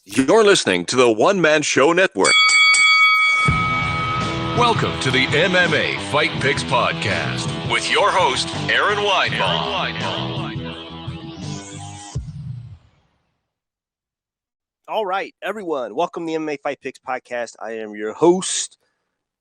You're listening to the One Man Show Network. Welcome to the MMA Fight Picks Podcast with your host, Aaron Weinbaum. All right, everyone. Welcome to the MMA Fight Picks Podcast. I am your host,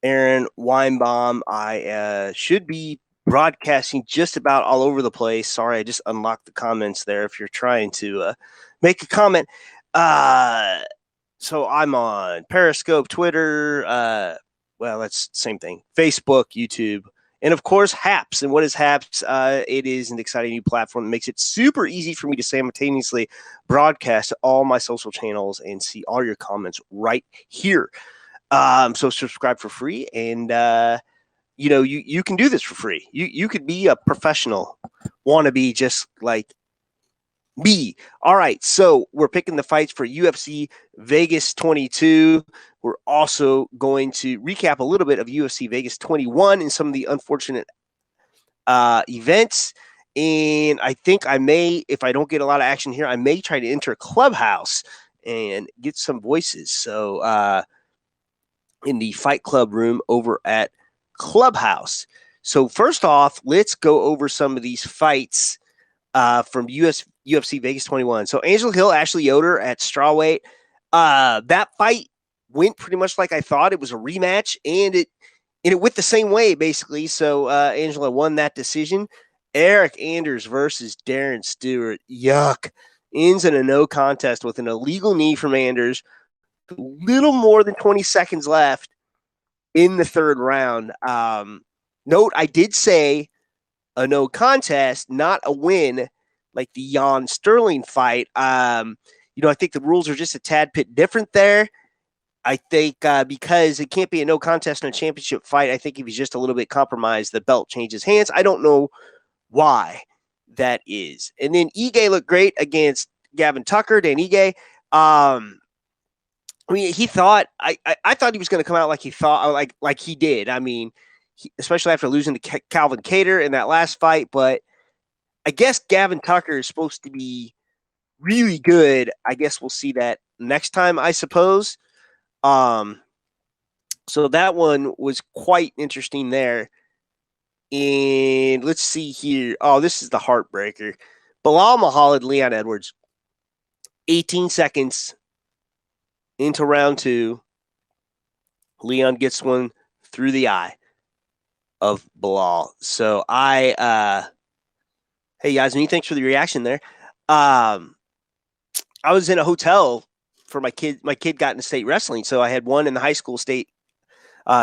Aaron Weinbaum. I should be broadcasting just about all over the place. Sorry, I just unlocked the comments there if you're trying to make a comment. So I'm on Periscope, Twitter, well, that's the same thing, Facebook, YouTube, and of course, Happs. And what is Happs? It is an exciting new platform that makes it super easy for me to simultaneously broadcast all my social channels and see all your comments right here. So subscribe for free, and you can do this for free. You could be a professional wannabe just like me. All right, so we're picking the fights for UFC Vegas 22. We're also going to recap a little bit of UFC Vegas 21 and some of the unfortunate events. And I think I may, if I don't get a lot of action here, I may try to enter Clubhouse and get some voices. So in the Fight Club room over at Clubhouse. So first off, let's go over some of these fights from UFC Vegas 21. So Angela Hill, Ashley Yoder at strawweight. That fight went pretty much like I thought. It was a rematch, and it went the same way basically. So Angela won that decision. Eryk Anders versus Darren Stewart. Yuck. Ends in a no contest with an illegal knee from Anders. A little more than 20 seconds left in the third round. Note, I did say a no contest, not a win, like the Jan Sterling fight. I think the rules are just a tad bit different there. I think because it can't be a no contest in a championship fight, I think if he's just a little bit compromised, the belt changes hands. I don't know why that is. And then Ige looked great against Gavin Tucker, Dan Ige. He thought I thought he was going to come out like he thought, like he did. I mean, especially after losing to Calvin Kattar in that last fight. But I guess Gavin Tucker is supposed to be really good. I guess we'll see that next time, I suppose. So that one was quite interesting there. And let's see here. Oh, this is the heartbreaker. Belal Muhammad, Leon Edwards. 18 seconds into round two. Leon gets one through the eye of Belal. So hey Yasmin, thanks for the reaction there. I was in a hotel for my kid. My kid got into state wrestling, so I had one in the high school state.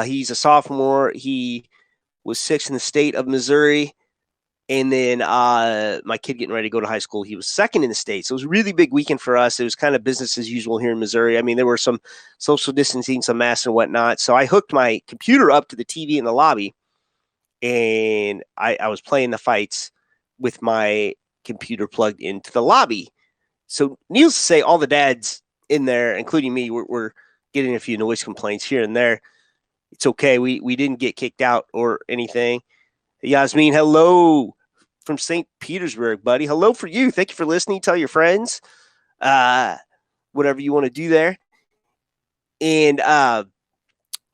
He's a sophomore. He was sixth in the state of Missouri. And then my kid getting ready to go to high school, he was second in the state. So it was a really big weekend for us. It was kind of business as usual here in Missouri. I mean, there were some social distancing, some masks and whatnot. So I hooked my computer up to the TV in the lobby, and I was playing the fights with my computer plugged into the lobby. So needless to say, all the dads in there, including me, were getting a few noise complaints here and there. It's okay. We didn't get kicked out or anything. Yasmin, hello from St. Petersburg, buddy. Hello for you. Thank you for listening. Tell your friends, whatever you want to do there. And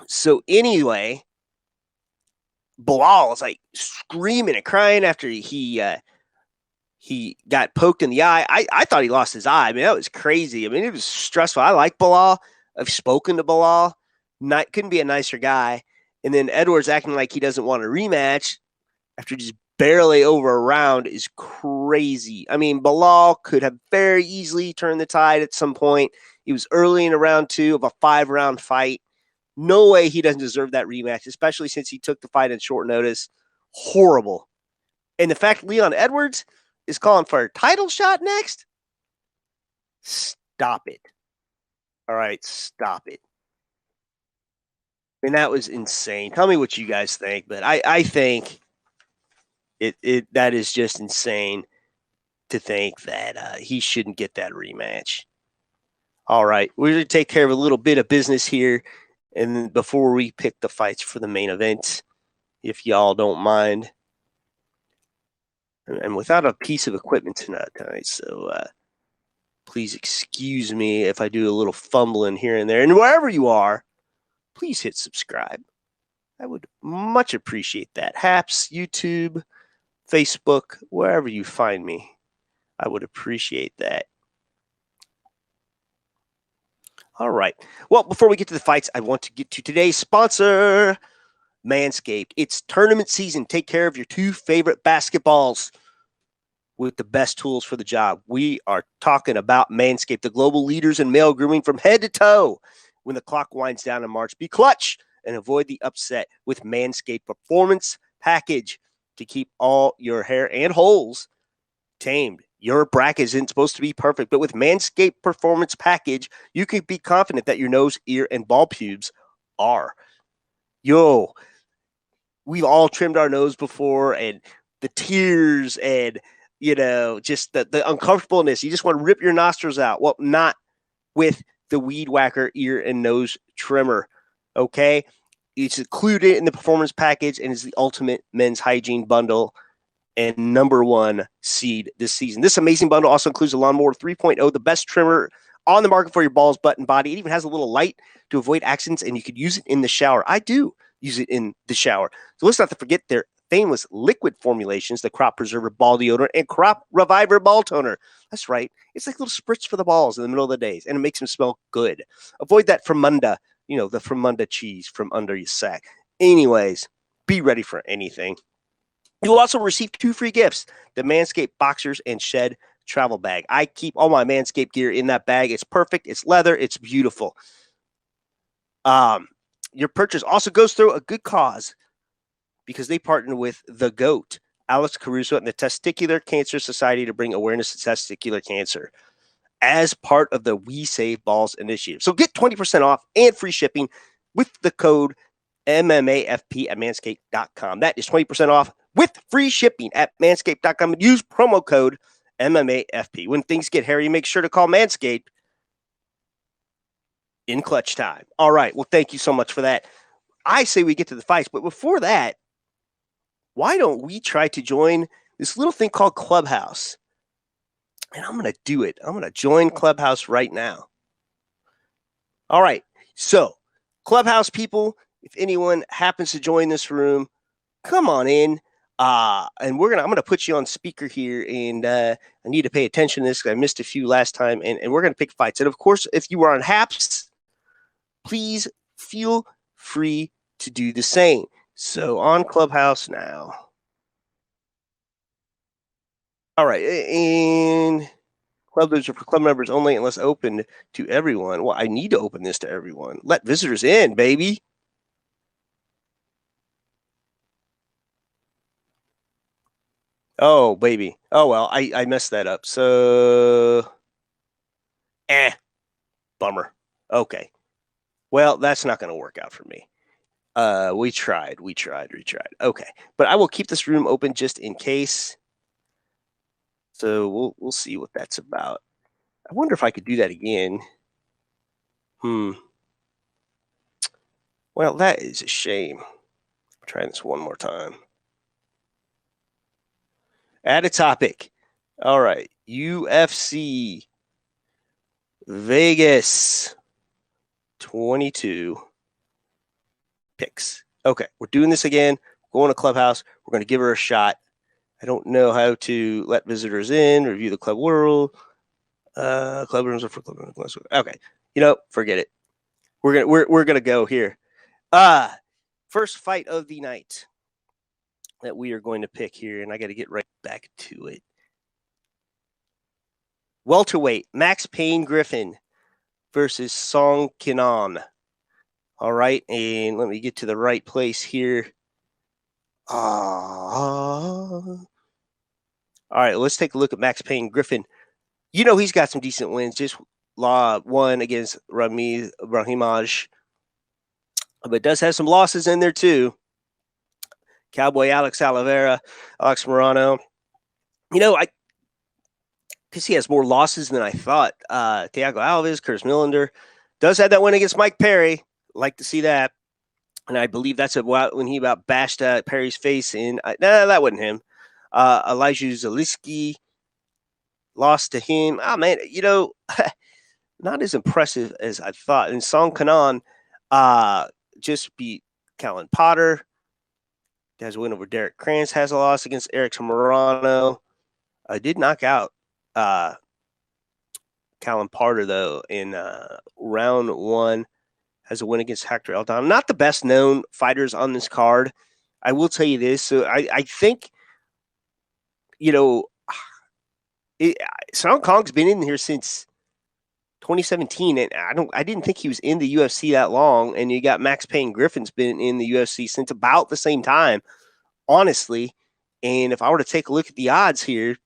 so anyway, Belal was like screaming and crying after he got poked in the eye. I thought he lost his eye. I mean, that was crazy. I mean, it was stressful. I like Belal. I've spoken to Belal. Couldn't be a nicer guy. And then Edwards acting like he doesn't want a rematch after just barely over a round is crazy. I mean, Belal could have very easily turned the tide at some point. He was early in a round two of a 5-round fight. No way he doesn't deserve that rematch, especially since he took the fight at short notice. Horrible. And the fact Leon Edwards is calling for a title shot next? Stop it. All right, stop it. And that was insane. Tell me what you guys think, but I think that is just insane to think that he shouldn't get that rematch. All right, we're going to take care of a little bit of business here, and then before we pick the fights for the main event, if y'all don't mind. And without a piece of equipment tonight, so Please excuse me if I do a little fumbling here and there. And wherever you are, please hit subscribe. I would much appreciate that. Happs, YouTube, Facebook, wherever you find me, I would appreciate that. All right. Well, before we get to the fights, I want to get to today's sponsor, Manscaped. It's tournament season. Take care of your two favorite basketballs with the best tools for the job. We are talking about Manscaped, the global leaders in male grooming from head to toe. When the clock winds down in March, be clutch and avoid the upset with Manscaped Performance Package to keep all your hair and holes tamed. Your bracket isn't supposed to be perfect, but with Manscaped Performance Package, you can be confident that your nose, ear, and ball pubes are. We've all trimmed our nose before, and the tears and, just the uncomfortableness. You just want to rip your nostrils out. Well, not with the Weed Whacker ear and nose trimmer, okay? It's included in the Performance Package and is the ultimate men's hygiene bundle and number one seed this season. This amazing bundle also includes a Lawnmower 3.0, the best trimmer on the market for your balls, butt, and body. It even has a little light to avoid accidents, and you could use it in the shower. I do use it in the shower. So let's not forget their famous liquid formulations, the Crop Preserver Ball Deodorant and Crop Reviver Ball Toner. That's right. It's like little spritz for the balls in the middle of the days, and it makes them smell good. Avoid that Fremunda, the Fremunda cheese from under your sack. Anyways, be ready for anything. You'll also receive 2 free gifts, the Manscaped Boxers and Shed Travel Bag. I keep all my Manscaped gear in that bag. It's perfect. It's leather. It's beautiful. Your purchase also goes through a good cause because they partner with the GOAT, Alex Caruso, and the Testicular Cancer Society to bring awareness to testicular cancer as part of the We Save Balls initiative. So get 20% off and free shipping with the code MMAFP at manscaped.com. That is 20% off with free shipping at manscaped.com. And use promo code MMAFP. When things get hairy, make sure to call Manscaped in clutch time. All right. Well, thank you so much for that. I say we get to the fights, but before that, why don't we try to join this little thing called Clubhouse? And I'm going to do it. I'm going to join Clubhouse right now. All right. So, Clubhouse people, if anyone happens to join this room, come on in. And I'm going to put you on speaker here, and I need to pay attention to this because I missed a few last time, and we're going to pick fights. And of course, if you are on Happs, please feel free to do the same. So on Clubhouse now. All right, and club are for club members only unless open to everyone. Well, I need to open this to everyone. Let visitors in, baby. Oh, baby. Oh, well, I messed that up. So, bummer. Okay. Well, that's not going to work out for me. We tried. Okay. But I will keep this room open just in case. So we'll see what that's about. I wonder if I could do that again. Well, that is a shame. I'm trying this one more time. Add a topic. All right. UFC Vegas 22 picks. Okay. We're doing this again. Going to Clubhouse. We're going to give her a shot. I don't know how to let visitors in, review the club world. Club rooms are for club rooms. Okay. Forget it. We're gonna go here. First fight of the night that we are going to pick here, and I got to get right back to it. Welterweight, Max Payne Griffin versus Song Kenan. All right, and let me get to the right place here. All right, let's take a look at Max Payne Griffin. He's got some decent wins. Just won against Rami Brahimaj, but does have some losses in there too. Cowboy Alex Oliveira, Alex Morano. Because he has more losses than I thought. Thiago Alves, Curtis Millender does have that win against Mike Perry. Like to see that. And I believe that's when he about bashed Perry's face in. That wasn't him. Elijah Zaleski. lost to him. Oh, man, not as impressive as I thought. And Kenan just beat Callan Potter. Has a win over Derek Kranz. Has a loss against Eryk Morano. Did knock out Callan Potter, though, in round 1. Has a win against Hector Eldon. Not the best known fighters on this card. I will tell you this. So I think, Song Kong's been in here since 2017, and I didn't think he was in the UFC that long. And you got Max Payne Griffin's been in the UFC since about the same time, honestly. And if I were to take a look at the odds here,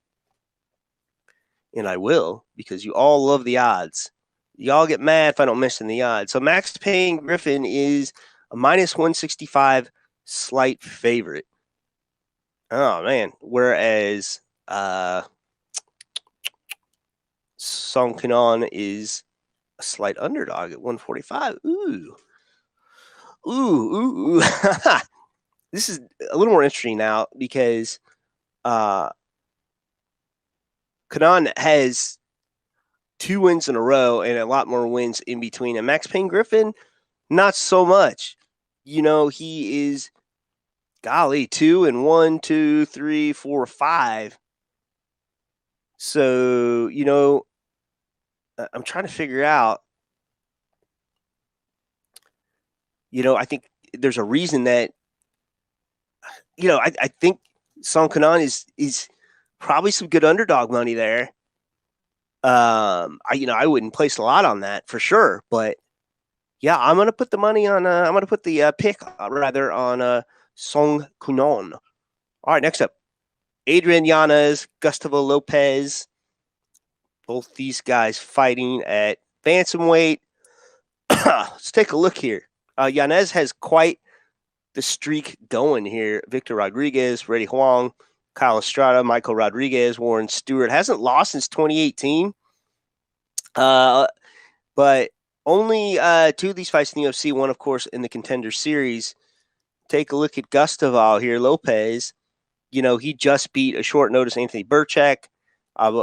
and I will, because you all love the odds. Y'all get mad if I don't mention the odds. So Max Payne Griffin is a minus 165 slight favorite. Oh, man. Whereas Song Kenan is a slight underdog at 145. Ooh. This is a little more interesting now because Kenan has 2 wins in a row and a lot more wins in between. And Max Payne Griffin, not so much. He is, 2 and 1, 2, 3, 4, 5. So, I'm trying to figure out, I think there's a reason that, I think Song Kenan is probably some good underdog money there. I wouldn't place a lot on that for sure, but yeah, I'm going to put the money on, I'm going to put the pick rather on Song Kenan. All right, next up, Adrian Yanez, Gustavo Lopez. Both these guys fighting at Bantamweight. Let's take a look here. Yanez has quite the streak going here. Victor Rodriguez, Reddy Huang, Kyle Estrada, Michael Rodriguez, Warren Stewart. Hasn't lost since 2018. But only 2 of these fights in the UFC, one, of course, in the Contender Series. Take a look at Gustavo here, Lopez. He just beat a short notice Anthony Burchak.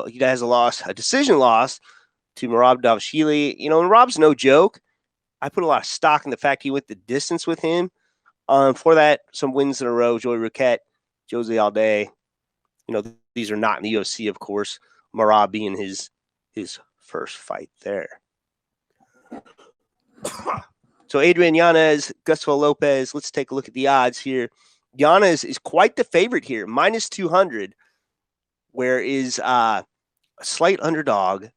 He has a decision loss to Merab Davashvili. And Rob's no joke. I put a lot of stock in the fact he went the distance with him. For that, some wins in a row. Joey Roquette, Jose Alday. These are not in the UFC, of course. Merab being his first fight there. So Adrian Yanez, Gustavo Lopez. Let's take a look at the odds here. Yanez is quite the favorite here, minus 200. Whereas a slight underdog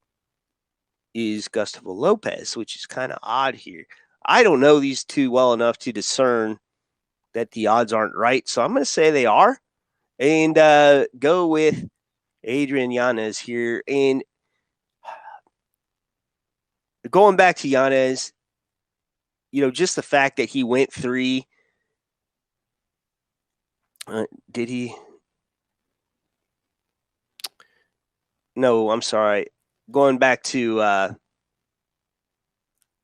is Gustavo Lopez, which is kind of odd here. I don't know these two well enough to discern that the odds aren't right, so I'm going to say they are, and go with Adrian Yanez here. And going back to Yanez, just the fact that he went 3. Did he? No, I'm sorry. Going back to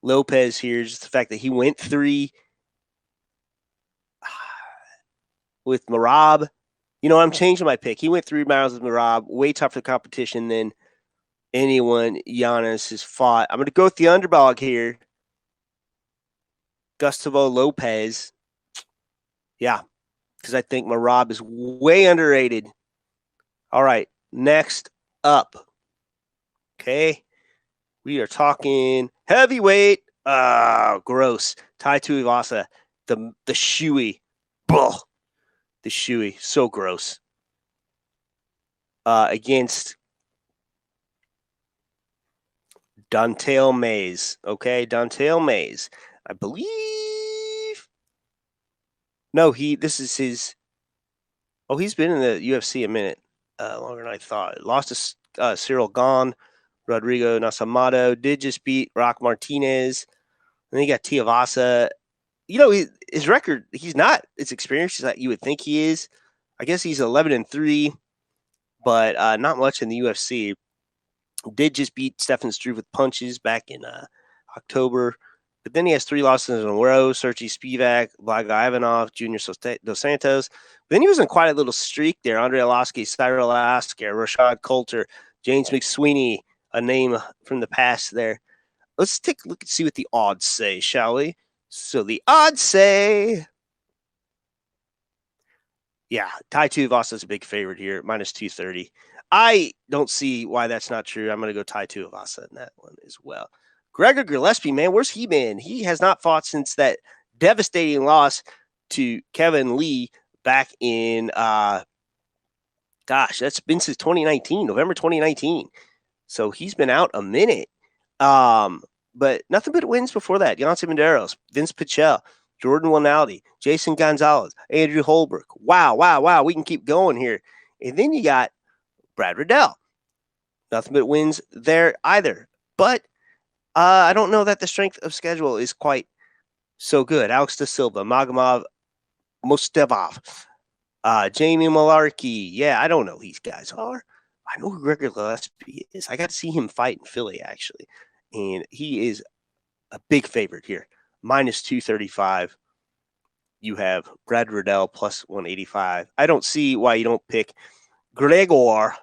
Lopez here, just the fact that he went 3 with Merab. I'm changing my pick. He went 3 rounds with Merab, way tougher competition than anyone Yanez has fought. I'm going to go with the underdog here, Gustavo Lopez. Yeah, because I think Merab is way underrated. All right, next up. Okay, we are talking heavyweight. Gross. Tai Tuivasa, the shoey. Blah. The shoey, so gross. Against Don'Tale Mayes. Okay, Don'Tale Mayes. I believe. No, this is his. Oh, he's been in the UFC a minute longer than I thought. Lost to Cyril Gahn, Rodrigo Nasamato. Did just beat Rock Martinez. And then you got Tuivasa. His record, he's not as experienced as you would think he is. I guess he's 11-3, but not much in the UFC. Did just beat Stefan Struve with punches back in October. But then he has 3 losses in a row. Sergey Spivak, Blaga Ivanov, Junior Dos Santos. But then he was in quite a little streak there. Andre Arlovski, Cyril Asker, Rashad Coulter, James McSweeney, a name from the past there. Let's take a look and see what the odds say, shall we? So the odds say, yeah, Tai Tuivasa is a big favorite here, minus 230. I don't see why that's not true. I'm going to go Tai Tuivasa in that one as well. Gregor Gillespie, man, where's he been? He has not fought since that devastating loss to Kevin Lee back in, that's been since 2019, November 2019. So he's been out a minute. But nothing but wins before that. Yancy Medeiros, Vince Pichel, Jordan Winaldi, Jason Gonzalez, Andrew Holbrook. Wow. We can keep going here. And then you got Brad Riddell. Nothing but wins there either. But I don't know that the strength of schedule is quite so good. Alex Da Silva, Magomedov Mostevov, Jamie Malarkey. Yeah, I don't know who these guys are. I know who Gregor Gillespie is. I got to see him fight in Philly, actually. And he is a big favorite here. Minus 235. You have Brad Riddell plus 185. I don't see why you don't pick Gregor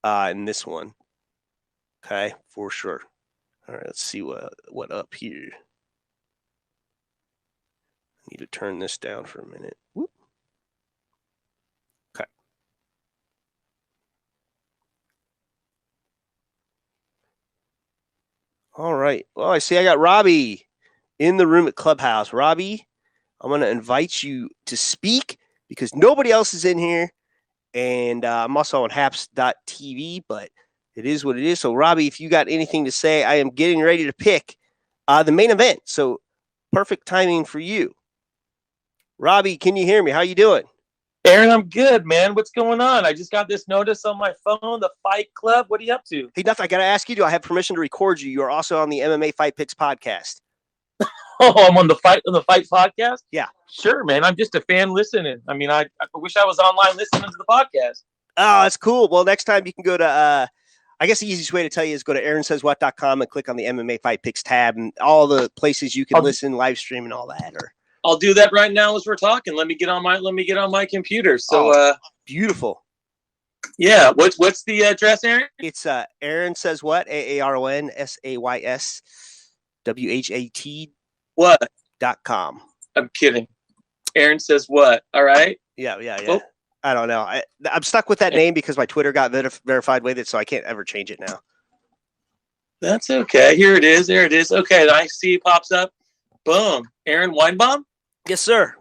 in this one. Okay, for sure. All right, let's see what up here. I need to turn this down for a minute. Whoop. Okay. All right. Well, I see I got Robbie in the room at Clubhouse. Robbie, I'm going to invite you to speak because nobody else is in here. And I'm also on Happs.tv, but it is what it is. So, Robbie, if you got anything to say, I am getting ready to pick the main event. So, perfect timing for you. Robbie, can you hear me? How you doing? Aaron, I'm good, man. What's going on? I just got this notice on my phone, the Fight Club. What are you up to? Hey, nothing. I got to ask you, do I have permission to record you? You are also on the MMA Fight Picks podcast. Oh, I'm on the Fight podcast? Yeah. Sure, man. I'm just a fan listening. I mean, I wish I was online listening to the podcast. Oh, that's cool. Well, next time you can go to, I guess the easiest way to tell you is go to aaronsayswhat.com and click on the MMA Fight Picks tab and all the places you can listen, live stream, and all that. Or I'll do that right now as we're talking. Let me get on my computer. So, beautiful. Yeah. What's the address, Aaron? It's Aaron Says What, AARONSAYSWHAT. What.com. I'm kidding. Aaron Says What. All right. Yeah. Oh. I don't know. I'm stuck with that name because my Twitter got verified with it, so I can't ever change it now. That's okay. Here it is. There it is. Okay, I see it pops up. Boom. Aaron Weinbaum? Yes, sir.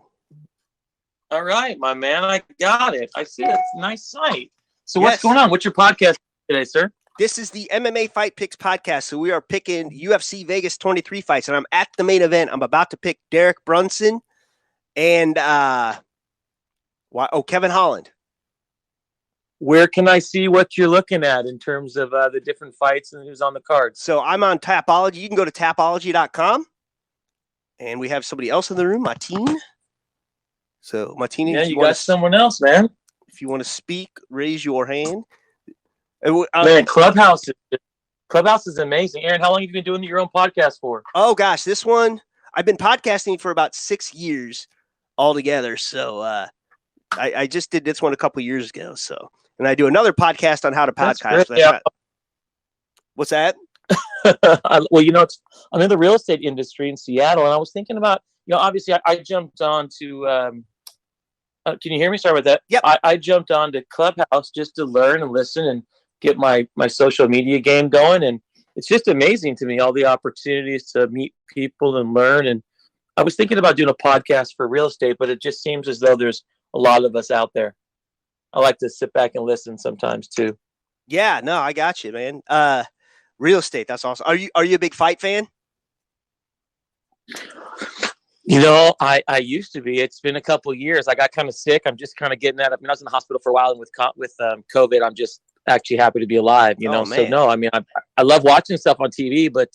All right, my man. I got it. I see it. Nice site. So what's going on? What's your podcast today, sir? This is the MMA Fight Picks podcast. So we are picking UFC Vegas 23 fights, and I'm at the main event. I'm about to pick Brunson and Kevin Holland. Where can I see what you're looking at in terms of the different fights and who's on the card? So I'm on Tapology. You can go to tapology.com. And we have somebody else in the room, Martine. So, Martine, yeah, you got someone else, man. If you want to speak, raise your hand. Man, Clubhouse is amazing. Aaron, how long have you been doing your own podcast for? Oh, gosh, this one, I've been podcasting for about 6 years altogether. So, I just did this one a couple years ago. So, and I do another podcast on how to podcast. Yeah. What's that? Well, I'm in the real estate industry in Seattle, and I was thinking about, obviously I jumped on to, can you hear me? Sorry about that. Yep. I jumped on to Clubhouse just to learn and listen and get my social media game going. And it's just amazing to me, all the opportunities to meet people and learn. And I was thinking about doing a podcast for real estate, but it just seems as though there's a lot of us out there. I like to sit back and listen sometimes too. Yeah, no, I got you, man. Real estate, that's awesome. Are you a big fight fan? I used to be. It's been a couple of years. I got kind of sick. I'm just kind of getting that. I was in the hospital for a while, and with COVID, I'm just actually happy to be alive. Man. So no, I love watching stuff on TV, but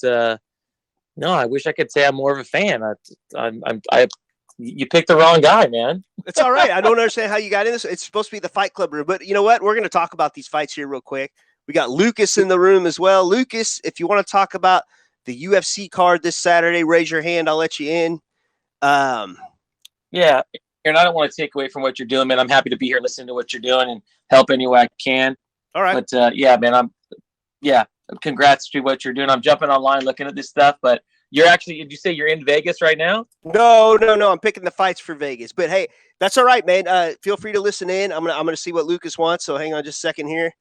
no, I wish I could say I'm more of a fan. You picked the wrong guy, man. It's all right. I don't understand how you got in this. It's supposed to be the Fight Club room, but you know what? We're going to talk about these fights here real quick. We got Lucas in the room as well. Lucas, if you want to talk about the UFC card this Saturday, raise your hand. I'll let you in. Yeah, and I don't want to take away from what you're doing, man. I'm happy to be here, listening to what you're doing, and help any way I can. All right. But yeah, man, congrats to what you're doing. I'm jumping online looking at this stuff, but did you say you're in Vegas right now? No. I'm picking the fights for Vegas. But hey, that's all right, man. Feel free to listen in. I'm gonna see what Lucas wants. So hang on just a second here.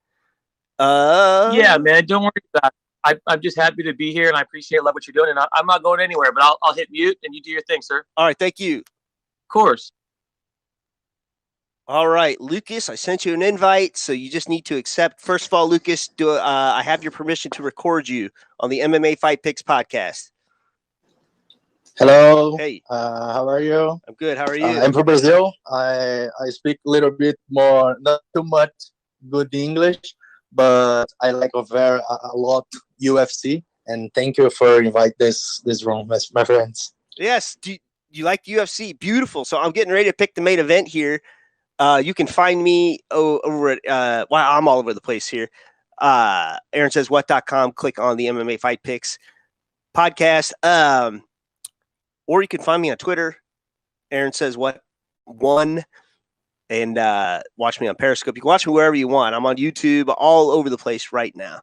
Yeah, man, don't worry about it. I'm just happy to be here, and I love what you're doing. And I'm not going anywhere, but I'll hit mute, and you do your thing, sir. All right, thank you. Of course. All right, Lucas, I sent you an invite, so you just need to accept. First of all, Lucas, I have your permission to record you on the MMA Fight Picks podcast. Hello. Hey. How are you? I'm good. How are you? I'm from Brazil. I speak a little bit more, not too much good English, but I like a lot UFC. And thank you for inviting this room, my friends. Yes. Do you like UFC? Beautiful. So I'm getting ready to pick the main event here. You can find me over at I'm all over the place here. AaronSaysWhat.com. Click on the MMA Fight Picks podcast. Or you can find me on Twitter, Aaron Says What 1, and watch me on Periscope. You can watch me wherever you want. I'm on YouTube, all over the place right now.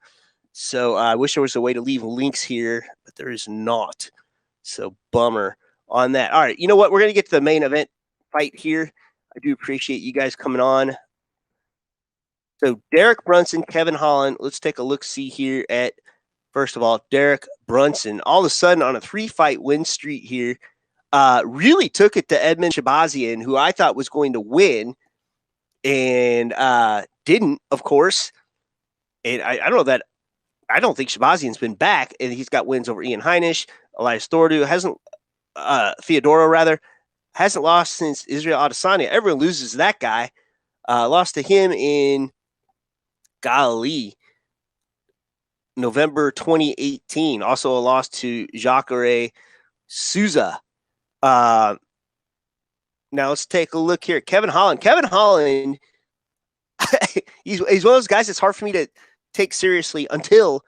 So I wish there was a way to leave links here, but there is not. So bummer on that. All right, you know what? We're going to get to the main event fight here. I do appreciate you guys coming on. So Derek Brunson, Kevin Holland. Let's take a look-see here at, first of all, Derek Brunson. All of a sudden on a 3-fight win streak here, really took it to Edmund Shabazian, who I thought was going to win, and didn't, of course. And I don't know that. I don't think Shabazian's been back, and he's got wins over Ian Heinisch, Elias Theodorou, hasn't lost since Israel Adesanya. Everyone loses to that guy. Lost to him in November 2018. Also a loss to Jacare Souza. Now let's take a look here. Kevin Holland. he's one of those guys that's hard for me to take seriously until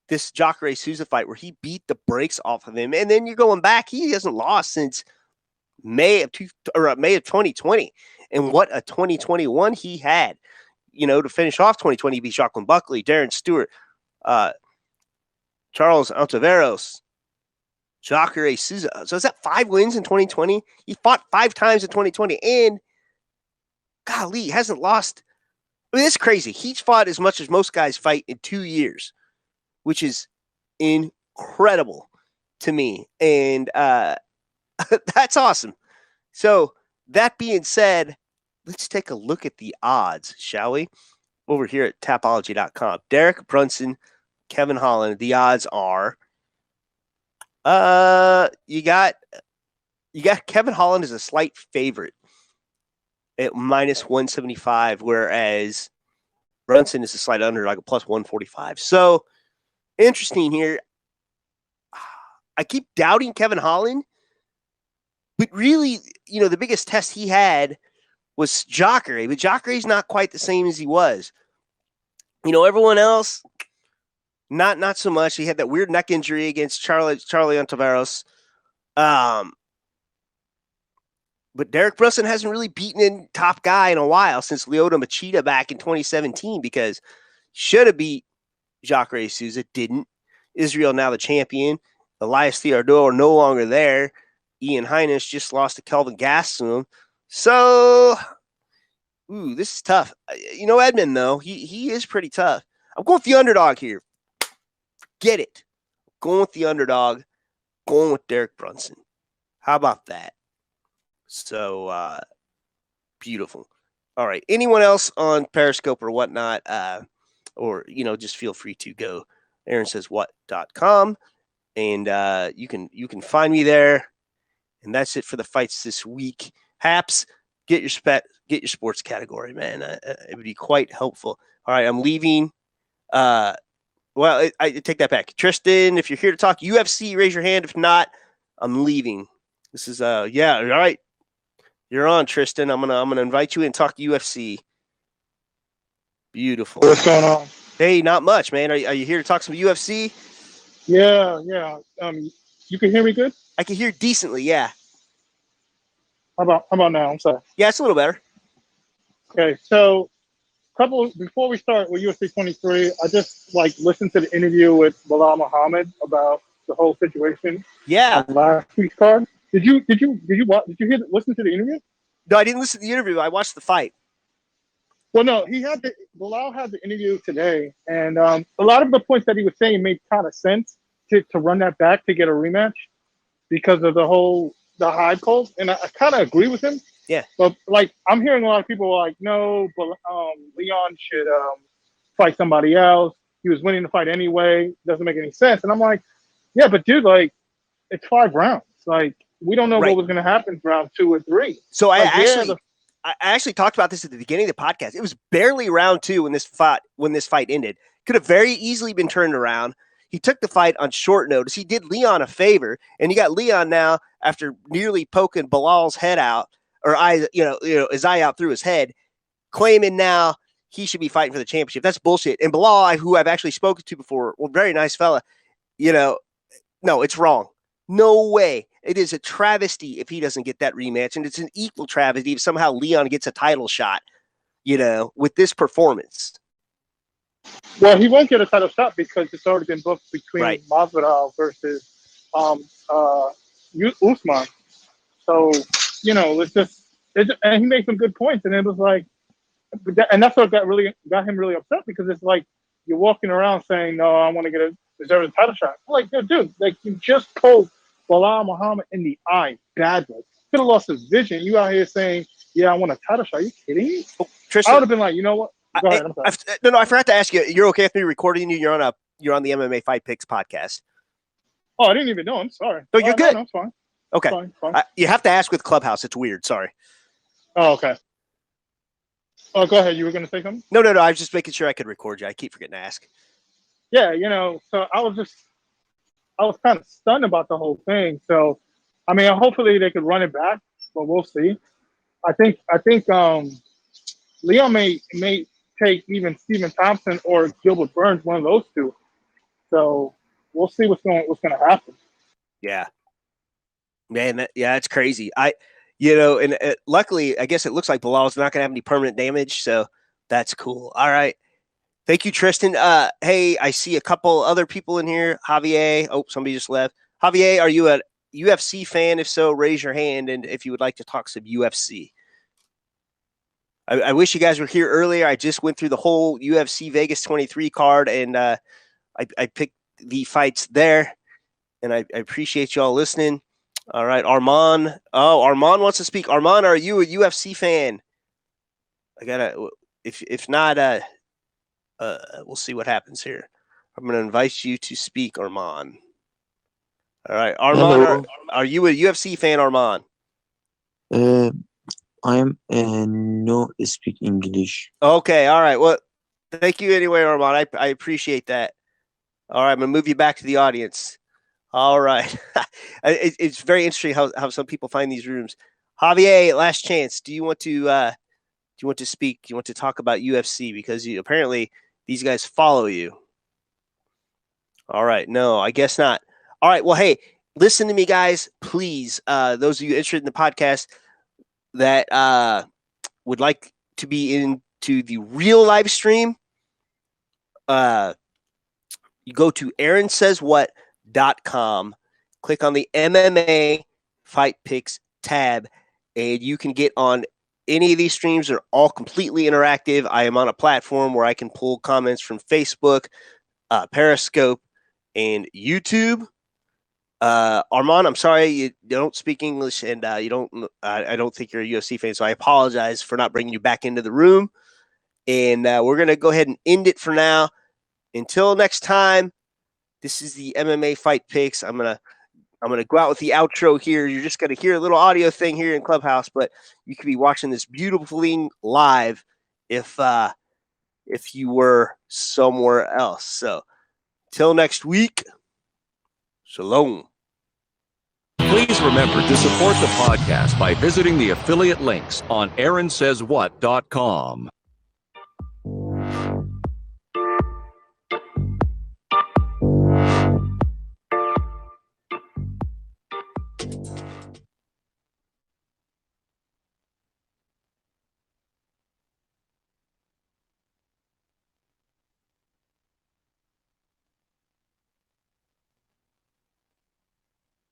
this Jacare Souza fight where he beat the brakes off of him. And then you're going back. He hasn't lost since May of 2020. And what a 2021 he had. To finish off 2020, he beat Jacqueline Buckley, Darren Stewart, Charles Ontiveros, Jacare Souza. So is that 5 wins in 2020? He fought 5 times in 2020, and golly, hasn't lost. I mean, it's crazy. He's fought as much as most guys fight in 2 years, which is incredible to me. And that's awesome. So that being said, let's take a look at the odds, shall we? Over here at Tapology.com. Derek Brunson, Kevin Holland. The odds are you got Kevin Holland as a slight favorite at minus 175, whereas Brunson is a slight underdog at plus 145. So interesting here. I keep doubting Kevin Holland, but really, the biggest test he had was Jacare, but Jacare's not quite the same as he was. Everyone else, not so much. He had that weird neck injury against Charlie Ontiveros. But Derek Brunson hasn't really beaten a top guy in a while since Lyoto Machida back in 2017, because should have beat Jacare Souza, didn't. Israel now the champion. Elias Theodorou no longer there. Ian Heinisch just lost to Kelvin Gastelum. So, this is tough. Edmund, though, he is pretty tough. I'm going with the underdog here. Get it. Going with the underdog. Going with Derek Brunson. How about that? So, beautiful. All right. Anyone else on Periscope or whatnot, or, just feel free to go AaronSaysWhat.com, and you can find me there. And that's it for the fights this week. Happs, get your sports category, man. It would be quite helpful. All right, I'm leaving. I take that back. Tristan, if you're here to talk UFC, raise your hand. If not, I'm leaving. This is all right. You're on, Tristan. I'm gonna invite you in and talk UFC. Beautiful. What's going on? Hey, not much, man. Are you here to talk some UFC? Yeah. You can hear me good? I can hear decently, yeah. How about now? I'm sorry. Yeah, it's a little better. Okay, so before we start with UFC 23, I just listened to the interview with Belal Muhammad about the whole situation. Yeah. On last week's card. Did you listen to the interview? No, I didn't listen to the interview. I watched the fight. Well, no, Belal had the interview today, and a lot of the points that he was saying made kind of sense to run that back to get a rematch because of the high calls, and I kind of agree with him. Yeah. But I'm hearing a lot of people like, no, but Leon should fight somebody else. He was winning the fight anyway. Doesn't make any sense. And I'm like, yeah, but dude, it's 5 rounds. We don't know what was going to happen for round 2 or 3. So I actually talked about this at the beginning of the podcast. It was barely round 2 when this fight ended. Could have very easily been turned around. He took the fight on short notice. He did Leon a favor, and you got Leon now after nearly poking Belal's head out, or his eye out through his head, claiming now he should be fighting for the championship. That's bullshit. And Belal, who I've actually spoken to before, very nice fella, no, it's wrong. No way. It is a travesty if he doesn't get that rematch, and it's an equal travesty if somehow Leon gets a title shot, with this performance. Well, he won't get a title shot because it's already been booked between Masvidal versus Usman. So, and he made some good points, and it was and that's what got him really upset because it's you're walking around saying, no, I want to deserve a title shot. I'm dude, you just poked Belal Muhammad in the eye badly. Could have lost his vision. You out here saying, yeah, I want a title shot. Are you kidding me? Tristan, I would have been like, you know what? Go ahead. I forgot to ask you. You're okay with me recording you? You're on the MMA Fight Picks podcast. Oh, I didn't even know. I'm sorry. No, you're good. No, it's fine. Okay. It's fine. You have to ask with Clubhouse. It's weird. Sorry. Oh, okay. Oh, go ahead. You were going to say something? No. I was just making sure I could record you. I keep forgetting to ask. Yeah, so I was kind of stunned about the whole thing. So, I mean, hopefully they could run it back, but we'll see. I think Leon may take even Stephen Thompson or Gilbert Burns, one of those two. So we'll see what's going to happen. Yeah, man. It's crazy. And luckily, I guess it looks like Belal's not going to have any permanent damage, so that's cool. All right. Thank you, Tristan. Hey, I see a couple other people in here. Javier. Oh, somebody just left. Javier, are you a UFC fan? If so, raise your hand, and if you would like to talk some UFC. I wish you guys were here earlier. I just went through the whole UFC Vegas 23 card, and I picked the fights there, and I appreciate y'all listening. All right, Armand. Oh, Armand wants to speak. Armand, are you a UFC fan? If not, we'll see what happens here. I'm going to invite you to speak, Armand. All right, Armand, are you a UFC fan, Armand? I'm no speak English. Okay, all right. Well, thank you anyway, Armand. I appreciate that. All right, I'm going to move you back to the audience. All right. It's very interesting how some people find these rooms. Javier, last chance. Do you want to speak? Do you want to talk about UFC? Because apparently these guys follow you. All right. No, I guess not. All right. Well, hey, listen to me, guys. Please, those of you interested in the podcast that would like to be into the real live stream, you go to AaronSaysWhat.com, click on the MMA Fight Picks tab, and you can get on any of these streams. They're all completely interactive. I am on a platform where I can pull comments from Facebook, Periscope, and YouTube. Armand, I'm sorry you don't speak English, and I don't think you're a UFC fan, so I apologize for not bringing you back into the room. And we're gonna go ahead and end it for now. Until next time, this is the MMA Fight Picks. I'm gonna go out with the outro here. You're just gonna hear a little audio thing here in Clubhouse, but you could be watching this beautiful thing live if you were somewhere else. So, till next week, shalom. Please remember to support the podcast by visiting the affiliate links on AaronSaysWhat.com.